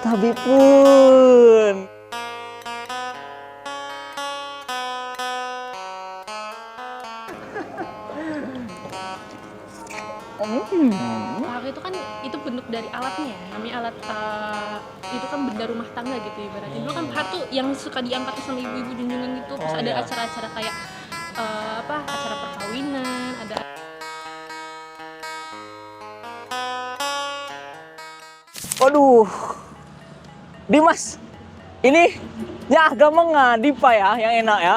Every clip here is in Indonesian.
Habibun. Pak itu kan itu bentuk dari alatnya ya, namanya alat itu kan benda rumah tangga gitu ibaratnya. Dulu kan Pak tuh yang suka diangkat sama ibu-ibu junjungan gitu, terus ada acara-acara kayak acara perkawinan, ada. Waduh, Dimas, ini ya agak mengadi Pak ya, yang enak ya.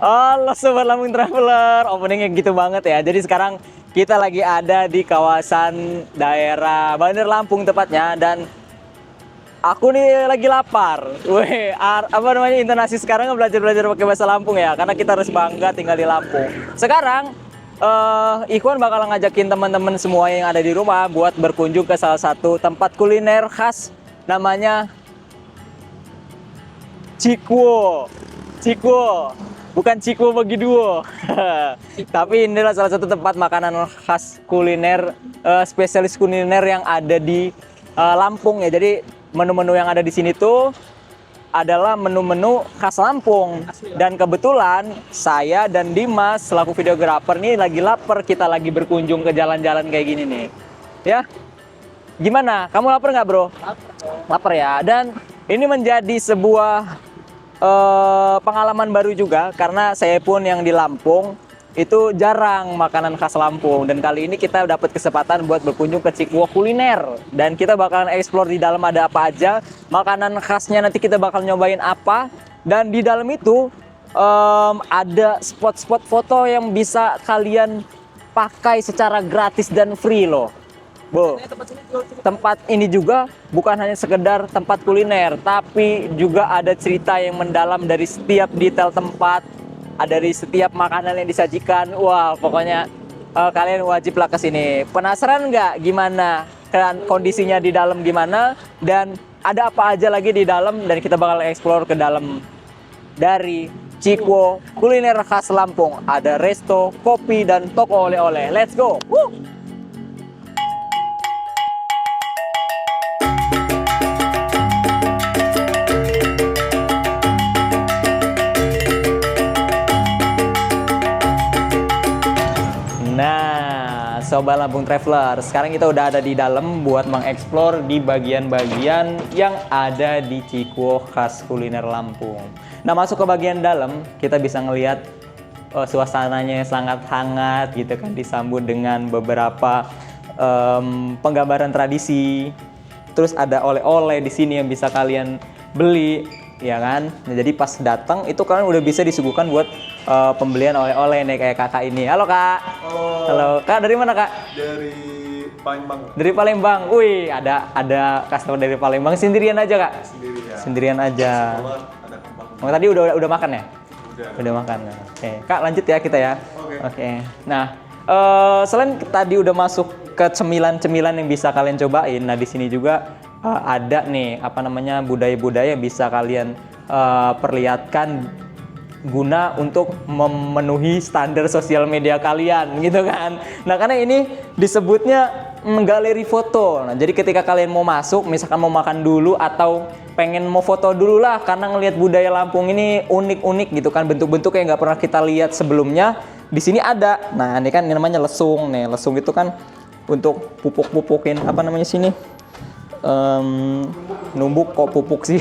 Halo Sobat Lampung Traveler, openingnya gitu banget ya. Jadi sekarang kita lagi ada di kawasan daerah Bandar Lampung tepatnya, dan aku nih lagi lapar. Weh, apa namanya, intonasi sekarang belajar pakai bahasa Lampung ya, karena kita harus bangga tinggal di Lampung. Sekarang Ikhwan bakal ngajakin teman-teman semua yang ada di rumah buat berkunjung ke salah satu tempat kuliner khas, namanya Cikwo. Cikwo. Bukan Cikwo bagi duo. Tapi inilah salah satu tempat makanan khas kuliner, spesialis kuliner yang ada di Lampung ya. Jadi menu-menu yang ada di sini tuh adalah menu-menu khas Lampung. Dan kebetulan saya dan Dimas selaku videografer nih lagi lapar, kita lagi berkunjung ke jalan-jalan kayak gini nih. Ya. Gimana? Kamu lapar nggak, Bro? Lapar ya. Dan ini menjadi sebuah pengalaman baru juga, karena saya pun yang di Lampung itu jarang makanan khas Lampung, dan kali ini kita dapat kesempatan buat berkunjung ke Cikwo Kuliner, dan kita bakalan explore di dalam ada apa aja, makanan khasnya nanti kita bakal nyobain apa, dan di dalam itu ada spot-spot foto yang bisa kalian pakai secara gratis dan free loh. Bu, tempat ini juga bukan hanya sekedar tempat kuliner, tapi juga ada cerita yang mendalam dari setiap detail tempat, dari setiap makanan yang disajikan. Wah, pokoknya kalian wajiblah ke sini. Penasaran nggak gimana kondisinya di dalam gimana, dan ada apa aja lagi di dalam, dan kita bakal explore ke dalam dari Cikwo Kuliner khas Lampung. Ada resto, kopi, dan toko oleh-oleh. Let's go! Woo! Nah, Sobat Lampung Traveler, sekarang kita udah ada di dalam buat mengeksplor di bagian-bagian yang ada di Cikwo khas kuliner Lampung. Nah, masuk ke bagian dalam, kita bisa ngelihat suasananya yang sangat hangat gitu kan, disambut dengan beberapa penggambaran tradisi. Terus ada oleh-oleh di sini yang bisa kalian beli, ya kan? Nah, jadi pas datang itu kalian udah bisa disuguhkan buat pembelian oleh-oleh nih, kayak kakak ini. Halo kak. Halo kak, dari mana kak? Dari Palembang. Dari Palembang. Wih, ada customer dari Palembang. Sendirian aja kak? Sendirian. Sendirian aja. Ada kembang. Oh, tadi udah makan ya? Udah Makan. Oke, kak lanjut ya kita ya. Oke. Nah, selain tadi udah masuk ke cemilan-cemilan yang bisa kalian cobain, nah di sini juga ada nih apa namanya, budaya-budaya yang bisa kalian perlihatkan guna untuk memenuhi standar sosial media kalian gitu kan. Nah, karena ini disebutnya galeri foto. Nah, jadi ketika kalian mau masuk, misalkan mau makan dulu atau pengen mau foto dulu lah, karena ngelihat budaya Lampung ini unik-unik gitu kan, bentuk-bentuk yang nggak pernah kita lihat sebelumnya, di sini ada. Nah, ini kan ini namanya lesung nih. Lesung itu kan untuk pupuk-pupukin apa namanya sini? Numbuk, kok pupuk sih?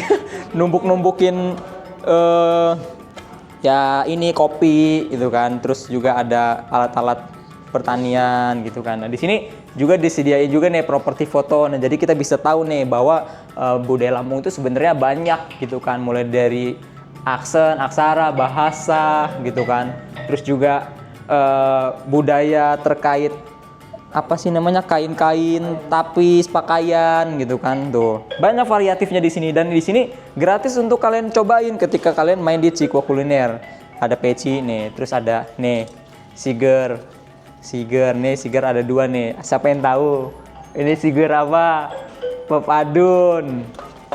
Numbuk-numbukin ya ini kopi gitu kan. Terus juga ada alat-alat pertanian gitu kan. Nah, di sini juga disediain juga nih properti foto. Nah, jadi kita bisa tahu nih bahwa budaya Lampung itu sebenarnya banyak gitu kan, mulai dari aksen, aksara, bahasa gitu kan. Terus juga budaya terkait apa sih namanya, kain-kain, tapis, pakaian gitu kan. Tuh, banyak variatifnya di sini, dan di sini gratis untuk kalian cobain ketika kalian main di Cikwo Kuliner. Ada peci nih, terus ada nih siger nih, siger ada 2 nih. Siapa yang tahu ini siger apa? Pepadun.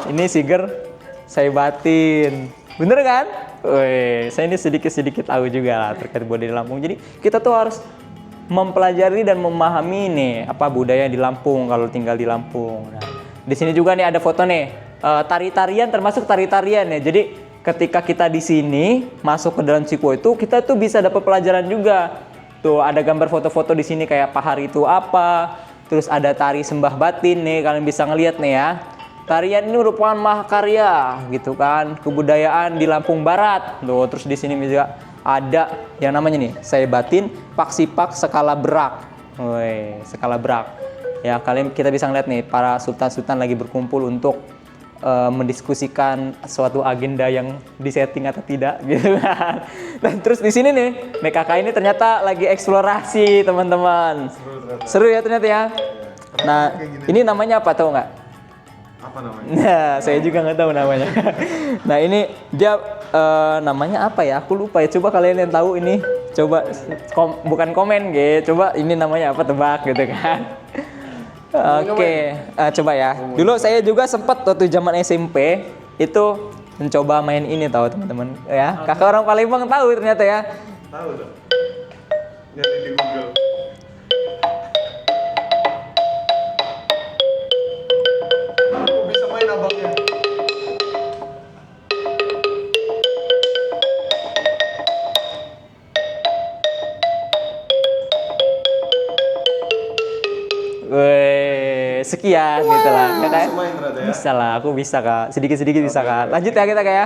Ini siger saya batin. Bener kan? Wih, saya ini sedikit tahu juga lah terkait budaya Lampung. Jadi kita tuh harus mempelajari dan memahami nih apa budaya di Lampung kalau tinggal di Lampung. Nah, Di sini juga nih ada foto nih, tari-tarian termasuk tari-tarian ya. Jadi ketika kita di sini masuk ke dalam Cikuo itu kita tuh bisa dapat pelajaran juga. Tuh ada gambar foto-foto di sini kayak pahari itu apa. Terus ada tari sembah batin nih, kalian bisa ngelihat nih ya. Tarian ini merupakan mahakarya gitu kan, kebudayaan di Lampung Barat. Tuh, terus di sini juga ada yang namanya nih, saya batin Paksipak Skala Berak. Woi, Skala Berak. Ya, kita bisa ngeliat nih para sultan-sultan lagi berkumpul untuk mendiskusikan suatu agenda yang disetting atau tidak gitu kan. Dan terus di sini nih, MKK ini ternyata lagi eksplorasi teman-teman. Seru ya ternyata ya. Nah, ini namanya apa tahu nggak? Apa namanya? Nah, saya juga nggak tahu namanya. Nah, ini dia namanya apa ya? Aku lupa ya. Coba kalian yang tahu ini, coba bukan komen gitu. Coba ini namanya apa, tebak gitu kan. Oke, coba ya. Dulu saya juga sempat waktu zaman SMP itu mencoba main ini tahu teman-teman ya. Kakak orang Palembang tahu ternyata ya. Tahu dong. Nyari di Google. Aku bisa main abangnya. Weh, sekian gitu lah, ya kan? Bisa main ternyata ya. Bisa lah, aku bisa kak. Sedikit-sedikit bisa kak. Lanjut ya kita kak ya.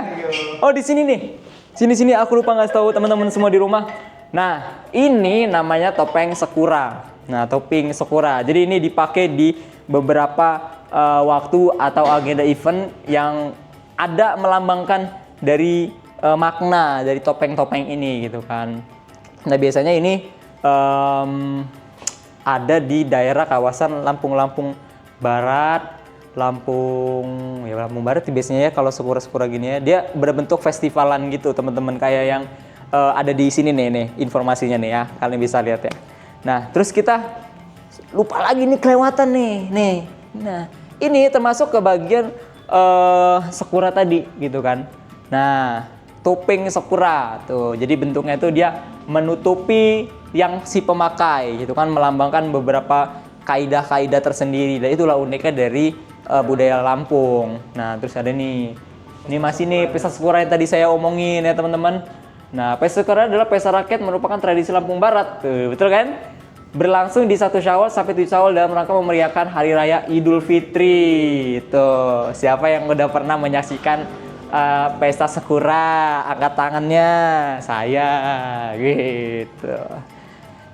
Oh di sini nih, sini aku lupa ngasih tahu teman-teman semua di rumah. Nah ini namanya topeng Sakura. Nah topeng Sakura. Jadi ini dipakai di beberapa waktu atau agenda event yang ada melambangkan dari makna dari topeng-topeng ini gitu kan. Nah biasanya ini ada di daerah kawasan Lampung Barat, Lampung Barat biasanya ya kalau Sakura gini ya, dia berbentuk festivalan gitu teman-teman, kayak yang ada di sini nih informasinya nih ya, kalian bisa lihat ya. Nah terus kita lupa lagi nih kelewatan nih. Nah ini termasuk ke bagian Sakura tadi gitu kan. Nah topeng Sakura tuh, jadi bentuknya itu dia menutupi yang si pemakai gitu kan, melambangkan beberapa kaidah-kaidah tersendiri, dan itulah uniknya dari budaya Lampung. Nah terus ada nih, ini masih nih pesta Sakura yang tadi saya omongin ya teman-teman. Nah pesta Sakura adalah pesta rakyat merupakan tradisi Lampung Barat, tuh betul kan? Berlangsung di 1 Syawal sampai 7 Syawal dalam rangka memeriahkan Hari Raya Idul Fitri. Tuh, siapa yang udah pernah menyaksikan pesta Sakura, angkat tangannya, saya gitu.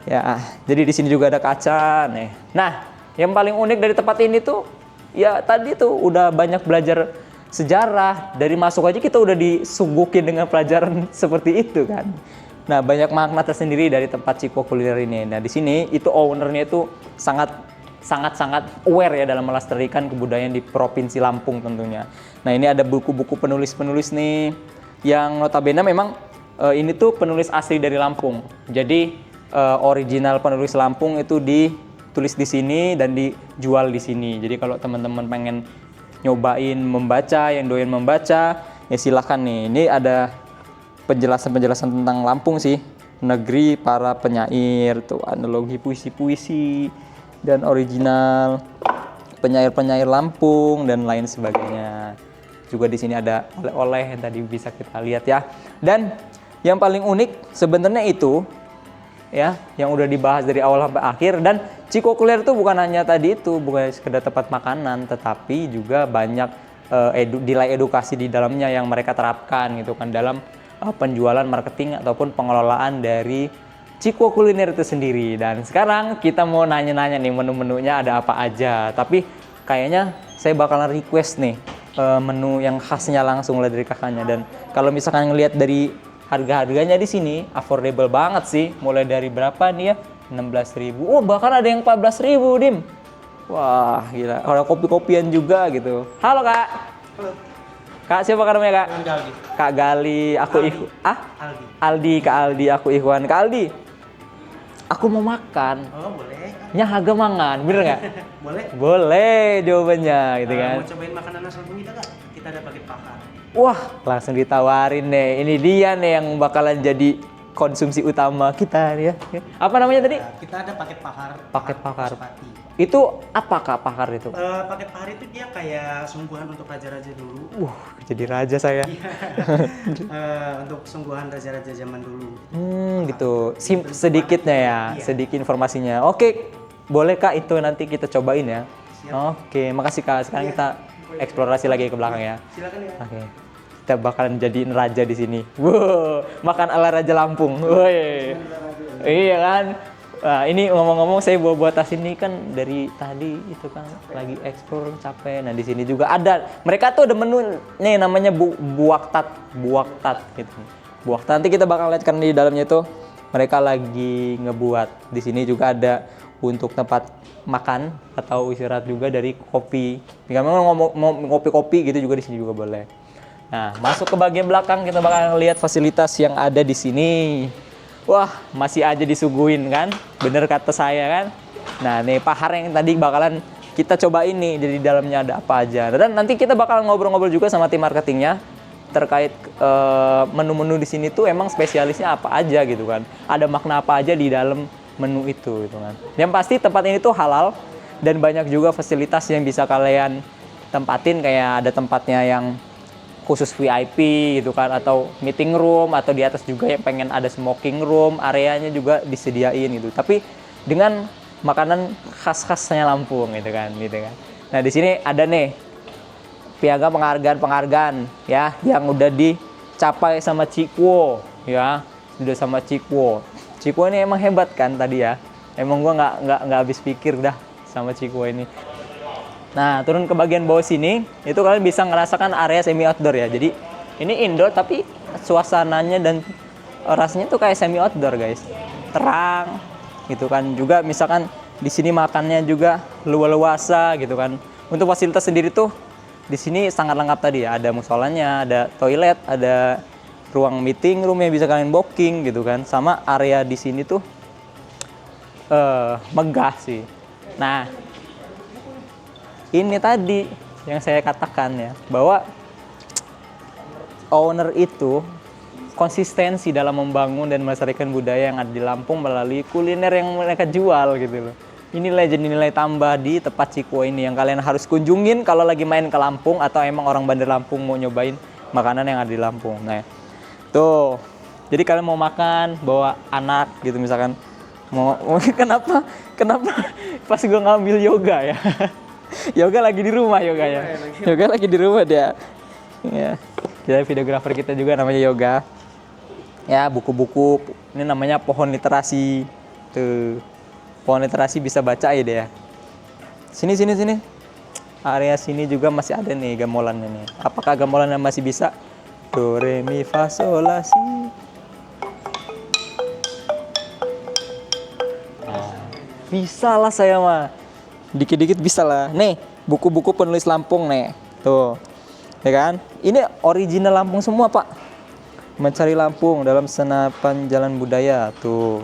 Ya, jadi di sini juga ada kaca nih. Nah, yang paling unik dari tempat ini tuh, ya tadi tuh udah banyak belajar sejarah. Dari masuk aja kita udah disuguhin dengan pelajaran seperti itu kan. Nah, banyak makna tersendiri dari tempat Cikuo Kuliner ini. Nah, di sini itu ownernya itu sangat aware ya dalam melestarikan kebudayaan di Provinsi Lampung tentunya. Nah ini ada buku-buku penulis-penulis nih yang notabene memang ini tuh penulis asli dari Lampung. Jadi original penulis Lampung itu ditulis di sini dan dijual di sini. Jadi kalau teman-teman pengen nyobain membaca, yang doyan membaca, ya silahkan nih. Ini ada penjelasan-penjelasan tentang Lampung sih. Negeri para penyair, tuh analogi puisi-puisi dan original penyair-penyair Lampung dan lain sebagainya. Juga di sini ada oleh-oleh yang tadi bisa kita lihat ya. Dan yang paling unik sebenarnya itu ya, yang udah dibahas dari awal sampai akhir. Dan Cikuo Kuliner itu bukan hanya tadi itu, bukan sekedar tempat makanan, tetapi juga banyak nilai edukasi di dalamnya yang mereka terapkan gitu kan dalam penjualan, marketing ataupun pengelolaan dari Cikuo Kuliner itu sendiri. Dan sekarang kita mau nanya-nanya nih menu-menunya ada apa aja. Tapi kayaknya saya bakalan request nih menu yang khasnya langsung dari kakaknya. Dan kalau misalkan ngelihat dari harga-harganya di sini affordable banget sih. Mulai dari berapa nih ya? 16.000. Oh, bahkan ada yang 14.000, Dim. Wah, gila. Ada kopi-kopian juga gitu. Halo, Kak. Halo. Kak, siapa namanya, Kak? Galdi. Kak Gali, aku Aldi. Aldi. Aldi, Kak Aldi, aku Ikhwan. Kak Aldi, aku mau makan. Oh, boleh. Nya harga mangan, bener nggak? Boleh. Boleh jawabannya gitu kan. Mau cobain makanan asal kita Kak? Kita ada paket pakar. Wah, langsung ditawarin nih. Ini dia nih yang bakalan jadi konsumsi utama kita ya. Apa namanya tadi? Kita ada paket pahar. Paket pahar. Basmati. Itu apa Kak pahar itu? Paket pahar itu dia kayak sungguhan untuk raja-raja dulu. Jadi raja saya. Untuk sungguhan raja-raja zaman dulu. Gitu. Sedikitnya ya, Iya. sedikit informasinya. Oke, boleh Kak itu nanti kita cobain ya. Oke, makasih Kak. Sekarang kita eksplorasi lagi ke belakang ya. Silakan ya. Oke. Kita bakalan jadiin raja di sini. Wow, makan ala Raja Lampung. Woi. Iya kan? Nah, ini ngomong-ngomong saya bawa tas ini kan dari tadi itu kan lagi eksplor capek. Nah, di sini juga ada. Mereka tuh ada menu nih namanya buaktat gitu. Buaktat nanti kita bakal lihat kan di dalamnya itu mereka lagi ngebuat. Di sini juga ada untuk tempat makan atau istirahat juga dari kopi. Jika memang mau ngopi-kopi gitu juga di sini juga boleh. Nah, masuk ke bagian belakang kita bakal lihat fasilitas yang ada di sini. Wah, masih aja disuguhin kan? Bener kata saya kan? Nah, nih pahar yang tadi bakalan kita cobain nih. Jadi di dalamnya ada apa aja. Dan nanti kita bakal ngobrol-ngobrol juga sama tim marketingnya terkait menu-menu di sini tuh emang spesialisnya apa aja gitu kan? Ada makna apa aja di dalam menu itu gitu kan? Yang pasti tempat ini tuh halal dan banyak juga fasilitas yang bisa kalian tempatin, kayak ada tempatnya yang khusus VIP gitu kan, atau meeting room, atau di atas juga yang pengen ada smoking room, areanya juga disediain gitu. Tapi dengan makanan khas-khasnya Lampung gitu kan. Nah, di sini ada nih piagam penghargaan ya yang udah dicapai sama Cikwo ya. Udah sama Cikwo. Cikwo ini emang hebat kan tadi ya. Emang gua nggak habis pikir dah sama Cikwo ini. Nah, turun ke bagian bawah sini, itu kalian bisa ngerasakan area semi outdoor ya. Jadi, ini indoor tapi suasananya dan rasanya tuh kayak semi outdoor, guys. Terang gitu kan. Juga misalkan di sini makannya juga luas-luasa gitu kan. Untuk fasilitas sendiri tuh di sini sangat lengkap tadi ya. Ada musolanya, ada toilet, ada ruang meeting room yang bisa kalian booking gitu kan. Sama area di sini tuh megah sih. Nah, ini tadi yang saya katakan ya, bahwa owner itu konsistensi dalam membangun dan melestarikan budaya yang ada di Lampung melalui kuliner yang mereka jual gitu loh. Inilah jadi nilai tambah di tempat Cikwo ini yang kalian harus kunjungin kalau lagi main ke Lampung atau emang orang Bandar Lampung mau nyobain makanan yang ada di Lampung. Nah, tuh. Jadi kalian mau makan bawa anak gitu misalkan, mau kenapa pas gue ngambil yoga ya. Yoga lagi di rumah yoganya. Yoga lagi di rumah dia. Ya. Kita videografer kita juga namanya Yoga. Ya, buku-buku ini namanya pohon literasi. Tuh. Pohon literasi bisa baca ya dia. Sini. Area sini juga masih ada nih gamelannya nih. Apakah gamelannya masih bisa? Do re mi fa sol la si. Bisa lah saya mah. Dikit-dikit bisa lah. Nih, buku-buku penulis Lampung nih. Tuh. Ya kan? Ini original Lampung semua, Pak. Mencari Lampung dalam senapan jalan budaya. Tuh.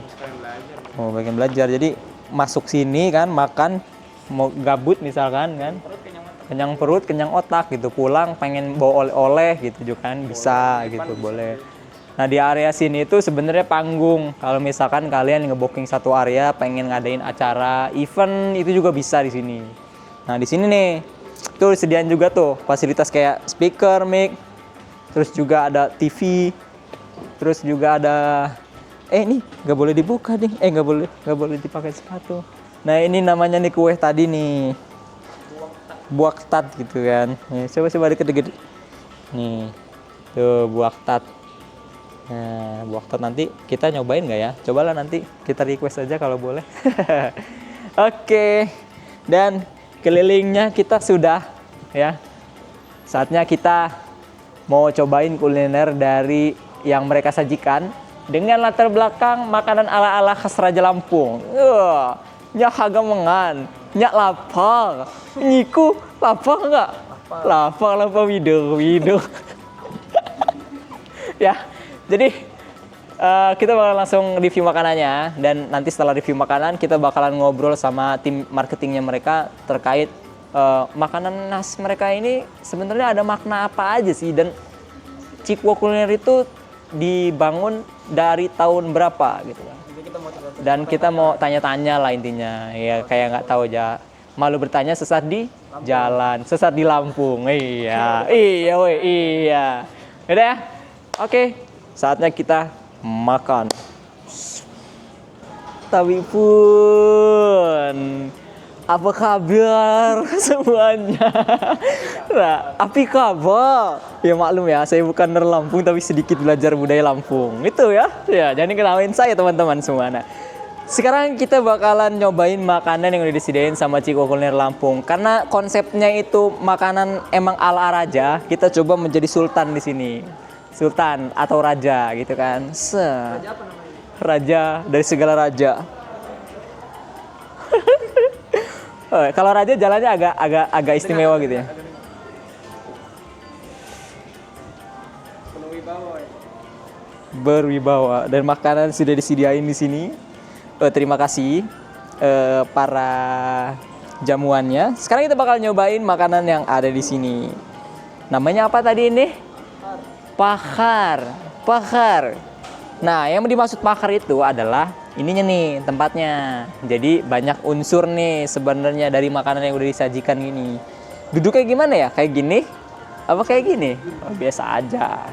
Oh, bagian belajar. Jadi masuk sini kan, makan, mau gabut misalkan kan. Kenyang perut, kenyang otak gitu. Pulang pengen bawa oleh-oleh gitu juga kan. Bisa gitu, boleh. Nah, di area sini itu sebenarnya panggung. Kalau misalkan kalian ngebooking satu area, pengen ngadain acara, event, itu juga bisa di sini. Nah, di sini nih, tuh disediain juga tuh fasilitas kayak speaker, mic, terus juga ada TV, terus juga ada, ini nggak boleh dibuka ding, nggak boleh dipakai sepatu. Nah, ini namanya nih kue tadi nih, buaktat gitu kan. Nih, coba deket-deket. Nih, tuh buaktat. Nah, buaktat nanti kita nyobain nggak ya? Cobalah nanti kita request aja kalau boleh. Oke, dan kelilingnya kita sudah ya. Saatnya kita mau cobain kuliner dari yang mereka sajikan dengan latar belakang makanan ala-ala khas Raja Lampung. Nyak hagamengan, nyak lapar, nyiku lapar nggak? Lapar video. Ya. Jadi kita bakal langsung review makanannya, dan nanti setelah review makanan kita bakalan ngobrol sama tim marketingnya mereka terkait makanan khas mereka ini sebenarnya ada makna apa aja sih, dan Cikwo Kuliner itu dibangun dari tahun berapa gitu kan. Dan kita mau tanya-tanya lah intinya, ya kayak nggak tahu aja. Malu bertanya, sesat di jalan, sesat di Lampung. Iya, iya, woi, iya. Udah ya? Oke, saatnya kita makan. Tapi pun, apa kabar semuanya? Nah, apa kabar? Ya maklum ya, saya bukan dari Lampung tapi sedikit belajar budaya Lampung. Itu ya. Ya, jangan kenalin saya teman-teman semua. Nah, sekarang kita bakalan nyobain makanan yang udah disediain sama Ciko Kuliner Lampung. Karena konsepnya itu makanan emang ala raja, kita coba menjadi sultan di sini. Sultan atau raja gitu kan. Raja apa namanya? Raja dari segala raja. Kalau raja jalannya agak istimewa gitu ya. Berwibawa dan makanan sudah disediain di sini. Terima kasih para jamuannya. Sekarang kita bakal nyobain makanan yang ada di sini. Namanya apa tadi ini? Pakar. Pakar. Nah, yang dimaksud pakar itu adalah ininya nih tempatnya. Jadi banyak unsur nih sebenarnya dari makanan yang udah disajikan gini. Duduknya gimana ya? Kayak gini? Apa kayak gini? Oh, biasa aja.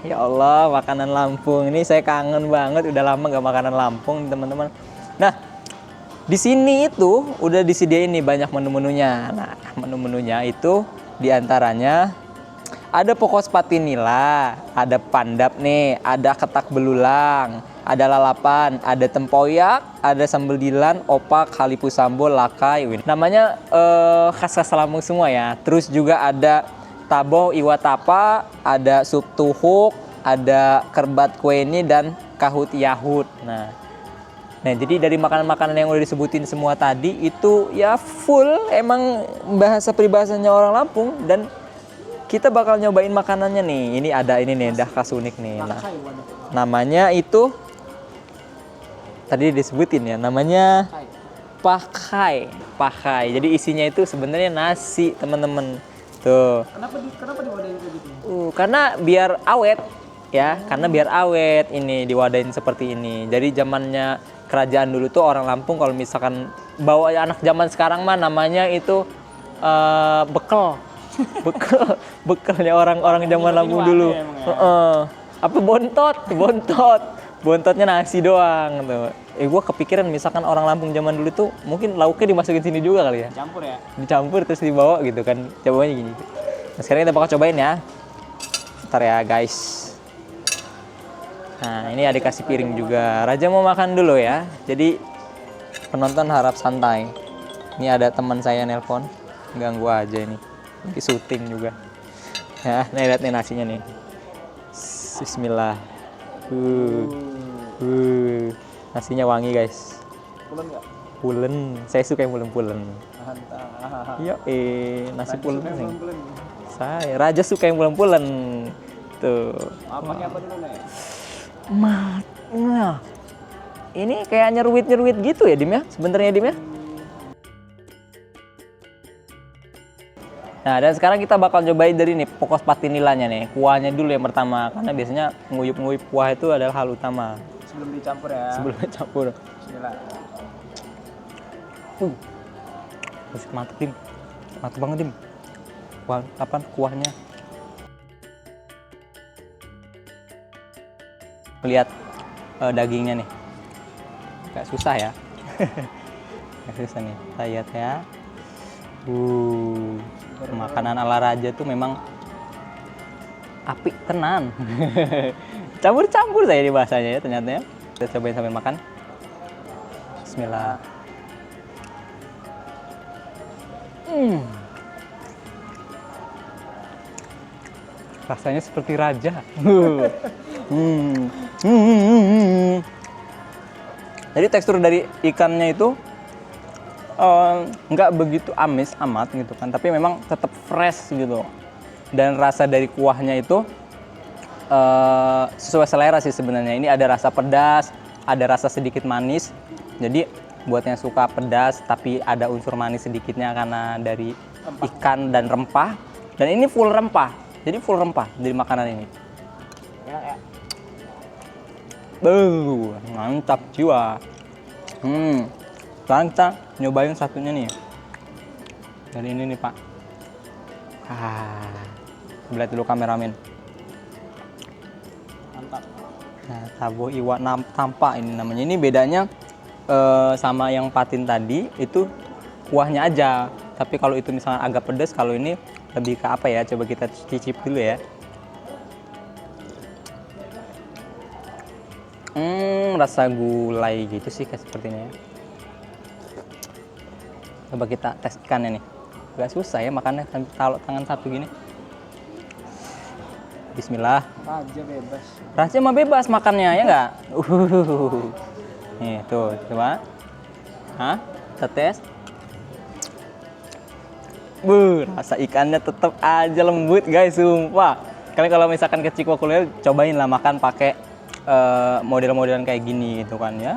Ya Allah, makanan Lampung ini saya kangen banget. Udah lama gak makanan Lampung, teman-teman. Nah, di sini itu udah disediain nih banyak menu-menunya. Nah, menu-menunya itu diantaranya ada pokok sepati nila, ada pandap nih, ada ketak belulang, ada lalapan, ada tempoyak, ada sambal dilan, opak, halipu sambol, lakai. Namanya khas-khas Lampung semua ya. Terus juga ada taboh iwa tapa, ada sup tuhuk, ada kerbat kueni dan kahut yahut. Nah, jadi dari makanan-makanan yang udah disebutin semua tadi itu ya full emang bahasa peribahasanya orang Lampung dan kita bakal nyobain makanannya nih. Ini ada ini nih, dah khas unik nih. Nah, namanya itu tadi disebutin ya, namanya pakai. Pakai. Jadi isinya itu sebenarnya nasi, teman-teman. Tuh. Kenapa diwadahin kayak gitu? Karena biar awet ya, karena biar awet ini diwadahin seperti ini. Jadi zamannya kerajaan dulu tuh orang Lampung kalau misalkan bawa anak zaman sekarang mah namanya itu bekel. Bekelnya orang-orang zaman Lampung dulu. Apa bontotnya nasi doang tuh. Gue kepikiran misalkan orang Lampung zaman dulu tuh mungkin lauknya dimasukin sini juga kali ya. Campur ya? Dicampur terus dibawa gitu kan. Cobanya gini. Nah, sekarang kita bakal cobain ya. Ntar ya guys. Nah, ini ada kasih piring juga. Raja mau makan dulu ya. Jadi penonton harap santai. Ini ada teman saya nelpon. Ganggu aja ini. Lagi syuting juga. Ya, nih lihat nih nasinya nih. Bismillah. Nasinya wangi guys. Pulen nggak? Pulen. Saya suka yang pulen-pulen. Mantap. Iya, nasi pulen nih. Saya Raja suka yang pulen-pulen. Tuh. Pakai apa dulu nih? Nah, ini kayak nyeruit-nyeruit gitu ya, Dim ya? Sebenarnya Dim ya? Nah, dan sekarang kita bakal cobain dari nih pokok sepati nilanya nih. Kuahnya dulu yang pertama, karena biasanya nguyup-nguyup kuah itu adalah hal utama. Sebelum dicampur ya? Sebelum dicampur. Bismillah. Mantap, Dim. Mantap banget, Dim. Kuahnya. Lihat dagingnya nih. Gak susah ya. Gak susah nih. Kita lihat ya. Makanan ala raja tuh memang apik tenan. Campur-campur saya di bahasanya ya ternyata ya. Kita cobain sambil makan. Bismillah. Rasanya seperti raja. Jadi tekstur dari ikannya itu nggak begitu amis amat gitu kan, tapi memang tetap fresh gitu. Dan rasa dari kuahnya itu sesuai selera sih sebenarnya. Ini ada rasa pedas, ada rasa sedikit manis. Jadi buat yang suka pedas tapi ada unsur manis sedikitnya karena dari ikan dan rempah. Dan ini full rempah. Jadi full rempah dari makanan ini. Enak ya. Mantap jiwa. Sekarang kita nyobain satunya nih. Dari ini nih Pak. Lihat dulu kameramen. Mantap. Nah, taboh iwak tampa ini namanya. Ini bedanya sama yang patin tadi itu kuahnya aja. Tapi kalau itu misalnya agak pedas, kalau ini lebih ke apa ya? Coba kita cicip dulu ya. Rasa gulai gitu sih kayak sepertinya ya. Coba kita tes ikannya nih. Gak susah ya makannya kalau tangan satu gini. Bismillah. Raja bebas. Raja mah bebas makannya ya nggak? Nih tuh coba. Kita tes. Rasa ikannya tetap aja lembut guys, sumpah. Kalian kalau misalkan ke Cikwo Kuliner, cobain lah makan pakai model-modelan kayak gini gitu kan ya.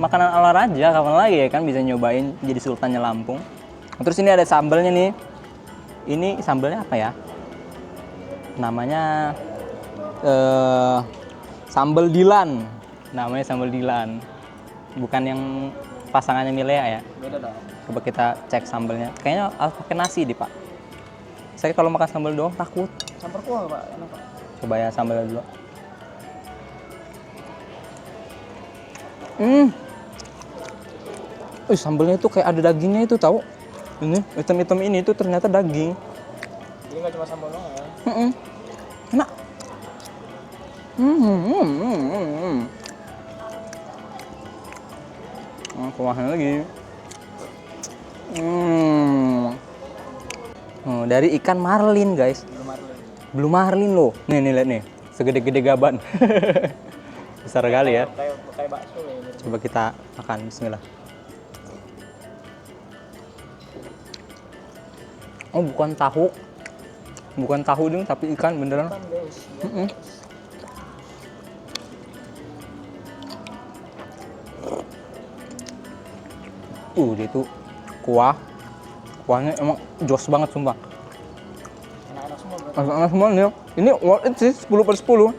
Makanan ala raja, kapan lagi ya kan bisa nyobain jadi sultannya Lampung. Terus ini ada sambalnya nih. Ini sambalnya apa ya? Namanya sambal Dilan. Namanya sambal Dilan. Bukan yang pasangannya Milea ya. Beda dong. Coba kita cek sambalnya. Kayaknya harus pakai nasi deh, Pak. Saya kalau makan sambal doang takut. Campur kuah Pak, enak Pak. Coba ya sambalnya dulu. Sambalnya itu kayak ada dagingnya itu tahu. Ini hitam-hitam ini itu ternyata daging. Jadi nggak cuma sambal doang ya. Enak. Kuahnya lagi. Dari ikan marlin guys. Belum marlin loh. Nih lihat nih. Segede-gede gaban. Besar kali ya. Kayak bakso ya. Coba kita makan. Bismillah. Oh bukan tahu. Bukan tahu dong tapi ikan beneran. Kan guys. Ya. Dia tuh kuahnya emang jos banget sumpah. Enak-enak semua berarti. Enak semua nih. Ini worth it sih 10/10.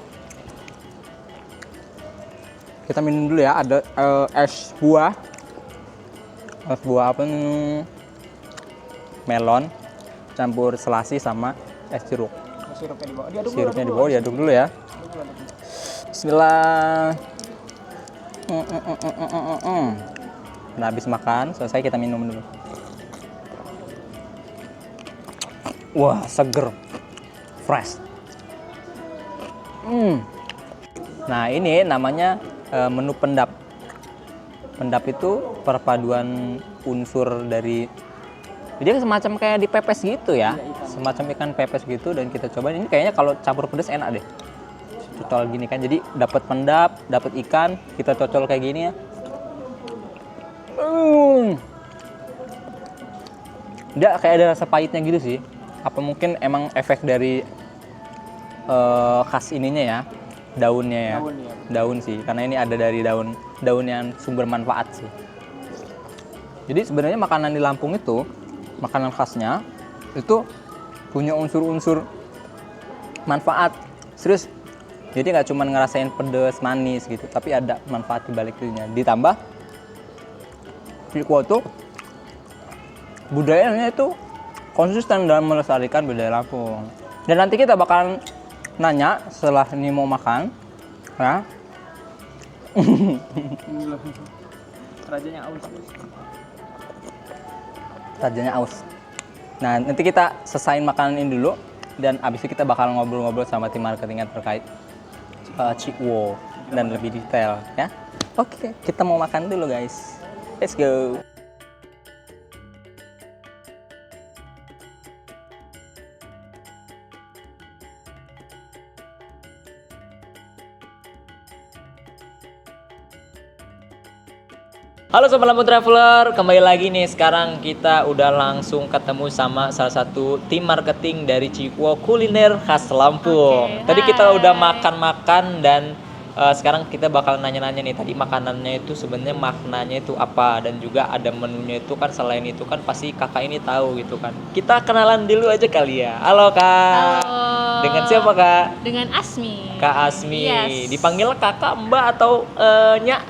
Kita minum dulu ya. Ada es buah. Es buah apa nih? Melon campur selasi sama es jeruk. Sirupnya di bawah. Diaduk dulu. Sirupnya di bawah diaduk dulu ya. Bismillah. Nah, habis makan, selesai kita minum dulu. Wah, seger. Fresh. Nah, ini namanya menu pendap. Pendap itu perpaduan unsur dari dia semacam kayak di pepes gitu ya. Semacam ikan pepes gitu dan kita coba ini kayaknya kalau campur pedas enak deh. Cocol gini kan. Jadi dapat pendap, dapat ikan, kita cocol kayak gini ya. Dia kayak ada rasa pahitnya gitu sih. Apa mungkin emang efek dari khas ininya ya, daunnya ya. Daun sih, karena ini ada dari daun yang sumber manfaat sih. Jadi sebenarnya makanan di Lampung itu, makanan khasnya itu punya unsur-unsur manfaat. Serius. Jadi nggak cuma ngerasain pedes, manis gitu, tapi ada manfaat di balik itunya. Ditambah Cikwo tuh budayanya itu konsisten dalam melestarikan budaya Lampung. Dan nanti kita bakalan nanya setelah ini mau makan, ya. Rajanya aus. Rajanya aus. Nah, nanti kita selesain makanan ini dulu dan abis itu kita bakal ngobrol-ngobrol sama tim marketingnya terkait Cikwo dan lebih detail, ya. Oke, kita mau makan dulu, guys. Let's go. Halo Sobat Lampung Traveler, kembali lagi nih. Sekarang kita udah langsung ketemu sama salah satu tim marketing dari Cikwo Kuliner khas Lampung. Oke, Tadi kita hai. udah makan-makan dan sekarang kita bakal nanya-nanya nih. Tadi makanannya itu sebenarnya maknanya itu apa dan juga ada menunya itu kan. Selain itu kan pasti kakak ini tahu gitu kan. Kita kenalan dulu aja kali ya. Halo kak. Halo. Dengan siapa Kak? Dengan Asmi. Kak Asmi. Yes. Dipanggil kakak, mbak atau nyak?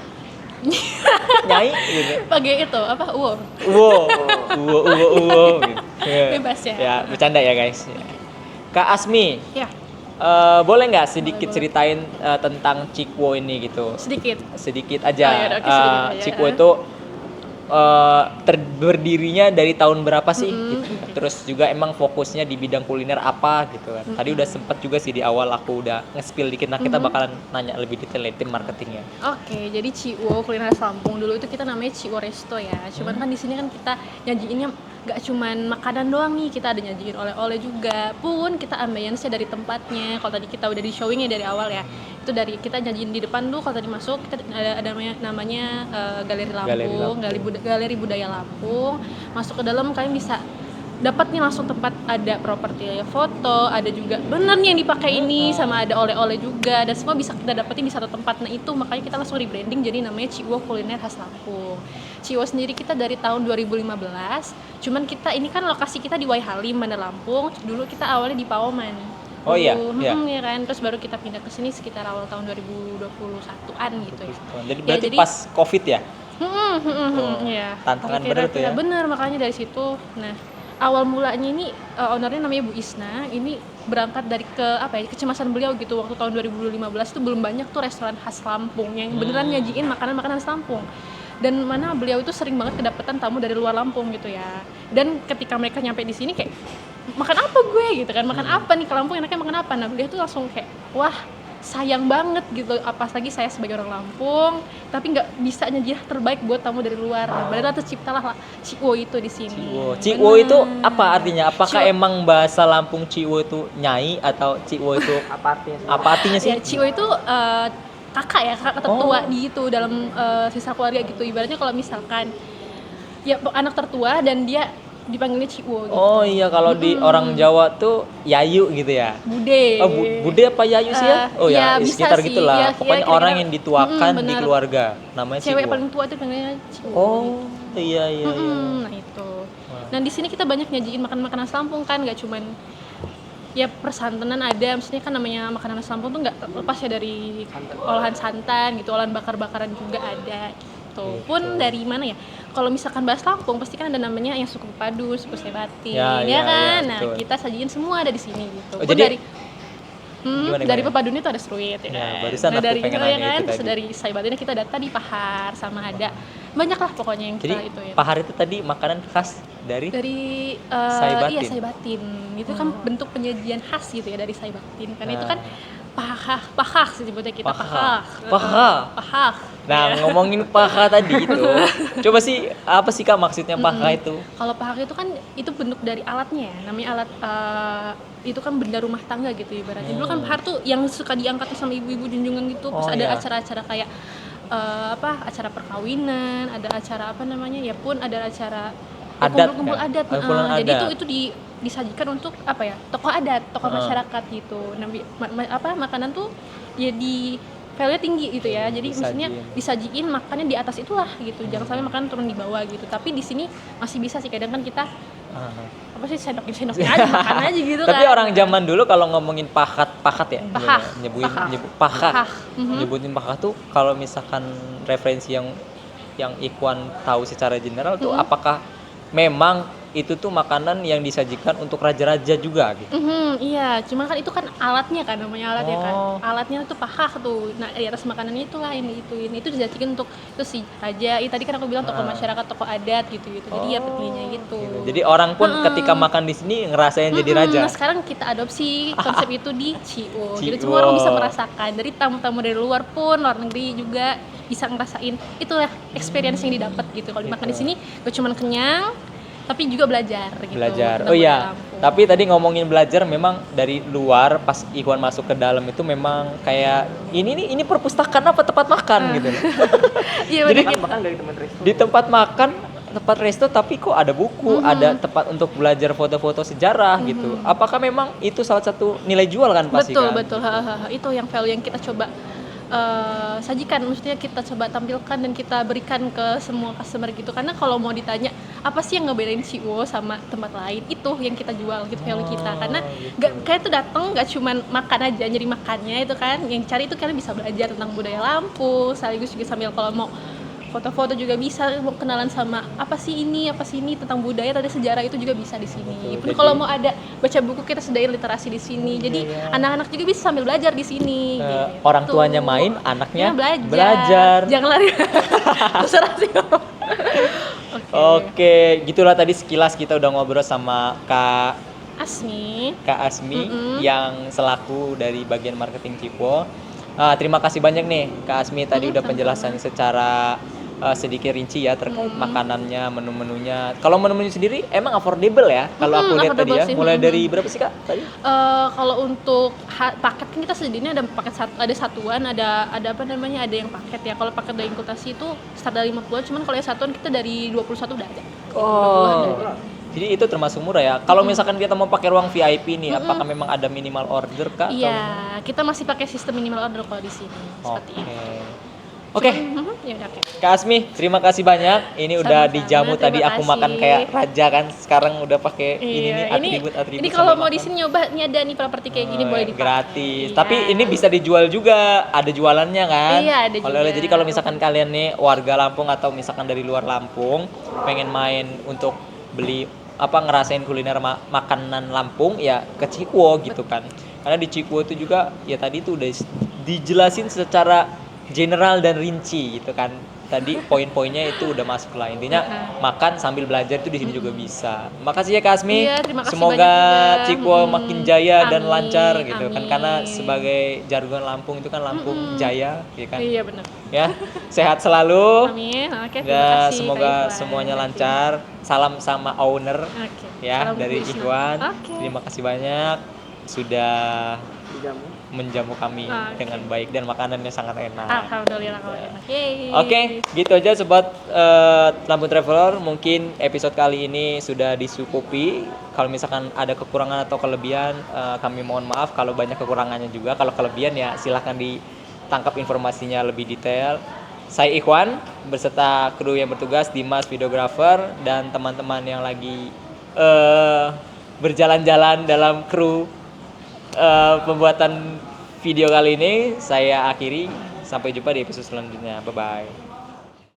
Nyai gitu. Pakai itu apa? Wow, wow. Gitu. Bebas ya. Ya, bercanda ya guys. Kak Asmi, Ya, boleh nggak sedikit Boleh. ceritain tentang Cikwo ini gitu? sedikit. Sedikit aja. Oh, yaudah, oke, sedikit aja. Cikwo itu berdirinya dari tahun berapa sih? Gitu. Terus juga emang fokusnya di bidang kuliner apa gitu kan? Tadi udah sempet juga sih di awal aku udah nge-spill dikit. Nah kita bakalan nanya lebih detail dari tim marketingnya. Oke, jadi Cikwo kuliner Lampung dulu itu kita namanya Cikwo Resto ya. Cuman kan di sini kan kita nyajiinnya nggak cuman makanan doang nih, kita ada nyajiin oleh-oleh juga. Pun kita ambience dari tempatnya. Kalau tadi kita udah di showingnya dari awal ya, itu dari kita nyajiin di depan dulu. Kalau tadi masuk kita ada namanya Galeri Lampung, Galeri Budaya Lampung. Masuk ke dalam kalian bisa dapat nih langsung tempat, ada properti foto, ada juga bener nih yang dipakai ini, sama ada oleh-oleh juga, dan semua bisa kita dapetin di satu tempat. Nah itu makanya kita langsung rebranding jadi namanya Cikwo Kuliner Khas Lampung. Cikwo sendiri kita dari tahun 2015, cuman kita ini kan lokasi kita di Waihalim, Bandar Lampung. Dulu kita awalnya di Paoman. Oh iya, iya. Ya kan, terus baru kita pindah ke sini sekitar awal tahun 2021-an gitu ya. Jadi berarti pas COVID ya? Iya. Tantangan Kira-kira bener tuh ya? Bener, makanya dari situ. Nah, awal mulanya ini ownernya namanya Bu Isna. Ini berangkat dari kecemasan beliau gitu. Waktu tahun 2015 tuh belum banyak tuh restoran khas Lampung yang beneran nyajiin makanan-makanan khas Lampung. Dan mana beliau itu sering banget kedapetan tamu dari luar Lampung gitu ya. Dan ketika mereka nyampe di sini kayak, makan apa gue gitu kan, makan apa nih ke Lampung, enaknya makan apa. Nah beliau tuh langsung kayak, wah sayang banget gitu, apalagi saya sebagai orang Lampung tapi nggak bisa nyajin terbaik buat tamu dari luar. Nah, barulah terciptalah Cikwo itu di sini. Cikwo itu apa artinya? Apakah Cikwo. emang bahasa Lampung Cikwo itu nyai atau Cikwo itu apa artinya sih? Ya, Cikwo itu kakak tertua di itu dalam sisa keluarga gitu. Ibaratnya kalau misalkan ya anak tertua dan dia dipanggilnya Cikwo gitu. Oh iya, kalau di orang Jawa tuh Yayu gitu ya. Bude. Oh, Bude apa Yayu sih ya? Oh ya, bisa sekitar sih. gitulah. Ya, Pokoknya kira-kira. orang yang dituakan di Benar. keluarga namanya Cewek Cikwo. paling tua itu panggilnya Cikwo. Oh, iya. Nah itu. Nah di sini kita banyak nyajiin makanan-makanan khas Lampung kan, nggak cuman ya persantanan ada, maksudnya kan namanya makanan khas Lampung tuh nggak lepas ya dari olahan santan gitu, olahan bakar-bakaran juga ada gitu. Pun dari mana ya? Kalau misalkan bahas Lampung pasti kan ada namanya yang suku Padu, suku Sebatin, Ya, ya kan? ya, Nah betul. kita sajiin semua ada di sini gitu. Oh, Pun jadi- dari dari Gimana? Pepadun itu ada Seruit ya. Ya, kan? barusan aku dari pengen ya nanya kan? itu tadi. Dari Saibatinnya kita data di Pahar sama ada banyak lah pokoknya yang kita Jadi itu ya. Pahar itu tadi makanan khas dari Dari Saibatin. iya Saibatin itu kan bentuk penyajian khas gitu ya dari Saibatin karena itu kan pahah sih sebutnya kita Pahah. pahah. Nah, Ya. ngomongin paha tadi itu, coba sih apa sih Kak maksudnya paha itu? Kalau pahah itu kan itu bentuk dari alatnya ya, namanya alat itu kan benda rumah tangga gitu ibaratnya. Dulu kan pahar tuh yang suka diangkat sama ibu-ibu junjungan gitu, pas Oh, ada iya. acara-acara kayak acara perkawinan, ada acara apa namanya ya pun ada acara Adat kumpul-kumpul kan? adat. Kumpulan Jadi adat. itu disajikan untuk apa ya, tokoh adat, tokoh masyarakat gitu. Nah, makanan tuh ya di value tinggi gitu ya. Jadi maksudnya disajiin makannya di atas itulah gitu. Jangan sampai makanan turun di bawah gitu. Tapi di sini masih bisa sih, kadang kan kita apa sih sendokin aja makan aja gitu kan. Tapi orang zaman dulu kalau ngomongin pahat ya, Pahah. nyebutin Pahah. nyebutin pahat tuh kalau misalkan referensi yang Ikhwan tahu secara general tuh apakah memang itu tuh makanan yang disajikan untuk raja-raja juga gitu. Iya, cuma kan itu kan alatnya kan, namanya alatnya kan. Oh. Alatnya tuh pahah tuh. Nah, di atas makanannya itulah yang diituin. Itu disajikan untuk itu si raja. Tadi kan aku bilang tokoh masyarakat, tokoh adat gitu-gitu. Jadi ya petinya gitu. Jadi orang pun ketika makan di sini ngerasain jadi raja. Nah, sekarang kita adopsi konsep itu di Cikwo. Jadi Cikwo. semua orang bisa merasakan. Dari tamu-tamu dari luar pun, luar negeri juga bisa ngerasain. Itulah experience yang didapat gitu. Kalau dimakan di sini gak cuma kenyang, tapi juga belajar gitu. Belajar. tentang Oh iya. Lampung. Tapi tadi ngomongin belajar, memang dari luar pas Ikhwan masuk ke dalam itu memang kayak ini perpustakaan apa tempat makan gitu. Iya, Jadi bener. Bahkan dari teman resto. di tempat makan, tempat resto tapi kok ada buku, ada tempat untuk belajar foto-foto sejarah gitu. Apakah memang itu salah satu nilai jual kan pasti Betul, kan? betul. Itu yang value yang kita coba sajikan, maksudnya kita coba tampilkan dan kita berikan ke semua customer gitu. Karena kalau mau ditanya apa sih yang ngebedain Cikwo sama tempat lain, itu yang kita jual gitu, value kita. Karena kayak itu datang nggak cuman makan aja, nyari makannya itu kan, yang dicari itu kalian bisa belajar tentang budaya Lampung, sekaligus juga sambil kalau mau foto-foto juga bisa, mau kenalan sama apa sih ini tentang budaya atau sejarah itu juga bisa di sini. Pun kalau mau ada baca buku, kita sediain literasi di sini. Jadi anak-anak juga bisa sambil belajar di sini. Gitu. Orang tuanya main, anaknya Ya, belajar. Jangan lari. Terserah sih. Oke, gitulah tadi sekilas kita udah ngobrol sama Kak Asmi yang selaku dari bagian marketing Cikwo. Terima kasih banyak nih Kak Asmi tadi udah penjelasannya secara sedikit rinci ya terkait makanannya, menu-menunya. Kalau menu-menu sendiri emang affordable ya? Kalau aku lihat tadi ya, sih. mulai dari berapa sih Kak tadi? Kalau untuk paket kan kita sedianya ada paket ada satuan, ada apa namanya, ada yang paket ya. Kalau paket dari akuntansi itu start dari 50-an, cuman kalau yang satuan kita dari 21 udah ada. Jadi itu termasuk murah ya. Kalau misalkan kita mau pakai ruang VIP nih, apakah memang ada minimal order Kak? Iya, kita masih pakai sistem minimal order kalau di sini. Seperti itu. Oke. Ya udah, oke. Kak Asmi, terima kasih banyak. Ini udah dijamu tadi terima aku kasih. makan kayak raja kan. Sekarang udah pakai ini nih atribut-atribut. Ini kalau sambil mau di makan. sini nyoba, ini ada nih properti kayak gini boleh dipakai. Gratis. Iya. Tapi ini bisa dijual juga. Ada jualannya kan? Iya, ada Oleh-oleh. juga. Jadi kalau misalkan kalian nih warga Lampung atau misalkan dari luar Lampung pengen main untuk beli ngerasain kuliner makanan Lampung ya ke Cikwo gitu kan. Karena di Cikwo itu juga ya tadi tuh udah dijelasin secara general dan rinci gitu kan. Tadi poin-poinnya itu udah masuk lah. Intinya makan sambil belajar itu di sini juga bisa. Makasih ya Kak Asmi. Iya, terima kasih Semoga banyak juga. Cikwo makin jaya dan Amin, lancar gitu kan. amin. Karena sebagai jargon Lampung itu kan Lampung jaya ya kan. Iya benar. Ya, sehat selalu. Amin. Oke, terima Ya, kasih. semoga Kak Ikhwan. semuanya lancar. Salam sama owner Oke. ya Salam dari Bu Isma. Ikhwan. Oke. Terima kasih banyak sudah menjamu kami Oke. dengan baik dan makanannya sangat enak. Alhamdulillah kalau enak. Yeay. Oke, gitu aja sobat Lampung Traveler. Mungkin episode kali ini sudah disukupi. Kalau misalkan ada kekurangan atau kelebihan, kami mohon maaf. Kalau banyak kekurangannya juga, kalau kelebihan ya silahkan ditangkap informasinya lebih detail. Saya Ikhwan beserta kru yang bertugas, Dimas videographer dan teman-teman yang lagi berjalan-jalan dalam kru pembuatan video kali ini. Saya akhiri. Sampai jumpa di episode selanjutnya. Bye bye.